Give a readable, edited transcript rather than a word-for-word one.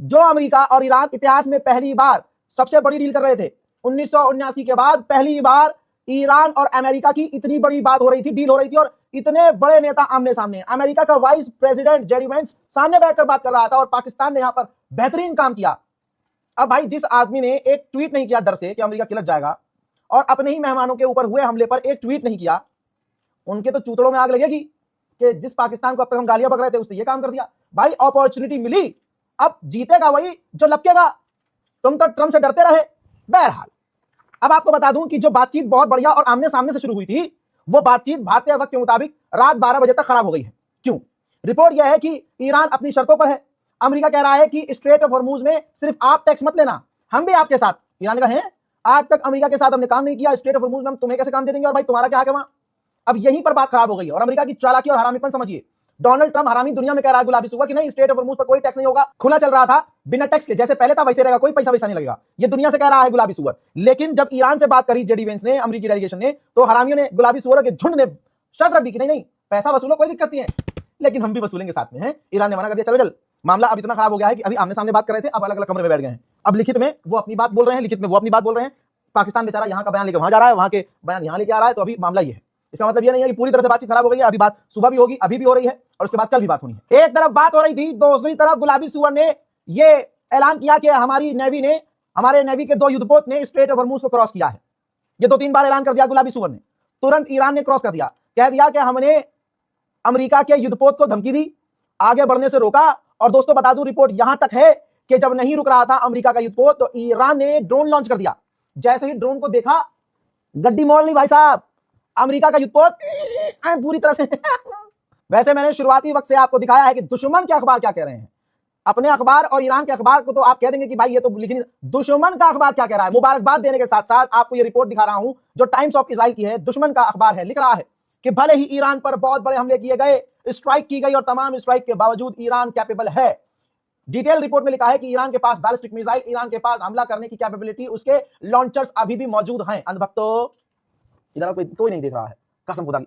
जो अमेरिका और ईरान इतिहास में पहली बार सबसे बड़ी डील कर रहे थे 1979 के बाद पहली बार ईरान और अमेरिका की इतनी बड़ी बात हो रही थी, डील हो रही थी, और इतने बड़े नेता आमने सामने। अमेरिका का वाइस प्रेसिडेंट जेडी वेंस सामने बैठकर बात कर रहा था और पाकिस्तान ने यहां पर बेहतरीन काम किया। अब भाई जिस आदमी ने एक ट्वीट नहीं किया डर से कि अमेरिका किलट जाएगा और अपने ही मेहमानों के ऊपर हुए हमले पर एक ट्वीट नहीं किया, उनके तो चूतड़ों में आग लगेगी कि जिस पाकिस्तान को अब तक हम गालियां बक रहे थे उसने ये काम कर दिया। भाई अपॉर्चुनिटी मिली, अब जीतेगा वही जो लपकेगा। तुम तो ट्रंप से डरते रहे। बहरहाल अब आपको बता दूं कि जो बातचीत बहुत बढ़िया और आमने सामने से शुरू हुई थी, वो बातचीत भारतीय वक्त के मुताबिक रात 12 बजे तक खराब हो गई है। क्यों? रिपोर्ट यह है कि ईरान अपनी शर्तों पर है। अमेरिका कह रहा है कि स्ट्रेट ऑफ हॉर्मूज में सिर्फ आप टैक्स मत लेना, हम भी आपके साथ। ईरान का है आज तक अमेरिका के साथ हमने काम नहीं किया, स्ट्रेट ऑफ हॉर्मूज में हम तुम्हें कैसे काम दे देंगे, और भाई तुम्हारा क्या हक है वहां। अब यहीं पर बात खराब हो गई और अमेरिका की चालाकी और हरामीपन समझिए। डोनाल्ड ट्रंप हरामी दुनिया में कह रहा है गुलाबी सुअर कि नहीं स्ट्रेट ऑफ हॉर्मूज पर कोई टैक्स नहीं होगा, खुला चल रहा था बिना टैक्स के, जैसे पहले था वैसे रहेगा, कोई पैसा वैसा नहीं लगेगा। ये दुनिया से कह रहा है गुलाबी सुअर। लेकिन जब ईरान से बात करी जेडी वेंस ने, अमेरिकी डेलीगेशन ने, तो हरामियों ने, गुलाबी सुअरों के झुंड ने शर्त रख दी कि नहीं नहीं पैसा वसूलो, कोई दिक्कत नहीं है, लेकिन हम भी वसूलेंगे साथ में। है ईरान ने मना कर दिया, चलो चल। मामला अब इतना खराब हो गया है कि अभी आमने सामने बात कर रहे थे, अब अलग अलग कमरे में बैठ गए हैं। अब लिखित में वो अपनी बात बोल रहे हैं, लिखित में वो अपनी बात बोल रहे हैं। पाकिस्तान बेचारा यहाँ का बयान लेकर वहां जा रहा है, वहां के बयान यहाँ लेके आ रहा है। तो अभी मामला ये है। इसका मतलब ये नहीं है कि पूरी तरह से बातचीत खराब हो गई है। अभी बात सुबह भी होगी, अभी भी हो रही है, और उसके बाद कल भी बात होनी है। एक तरफ बात हो रही थी, दूसरी तरफ गुलाबी सुअर ने ये ऐलान किया कि हमारी नेवी ने, हमारे नेवी के 2 युद्धपोत ने स्ट्रेट ऑफ हॉर्मूज को क्रॉस किया है। ये 2-3 बार ऐलान कर दिया गुलाबी सुअर ने। तुरंत ईरान ने क्रॉस कर दिया, कह दिया कि हमने अमेरिका के युद्धपोत को धमकी दी, आगे बढ़ने से रोका। और दोस्तों बता दूं, रिपोर्ट यहां तक है कि जब नहीं रुक रहा था अमेरिका का युद्धपोत, तो ईरान ने ड्रोन लॉन्च कर दिया। जैसे ही ड्रोन को देखा, गड्डी मोड़ ली भाई साहब, अमेरिका का युद्धपोत पूरी तरह से वैसे मैंने शुरुआती वक्त से आपको दिखाया है कि दुश्मन के अखबार क्या कह रहे हैं। अपने अखबार और ईरान के अखबार को तो आप कह देंगे कि भाई ये तो लिख नहीं, दुश्मन का अखबार क्या कह रहा है। मुबारकबाद देने के साथ साथ आपको ये रिपोर्ट दिखा रहा हूं जो टाइम्स ऑफ इजराइल की है, दुश्मन का अखबार है, लिख रहा है कि भले ही ईरान पर बहुत बड़े हमले किए गए, स्ट्राइक की गई, और तमाम स्ट्राइक के बावजूद ईरान कैपेबल है। डिटेल रिपोर्ट में लिखा है कि ईरान के पास बैलिस्टिक मिसाइल, ईरान के पास हमला करने की कैपेबिलिटी, उसके लॉन्चर्स अभी भी मौजूद हैं। अंधभक्तों, इधर कोई नहीं देख रहा है, कसम खुदा की।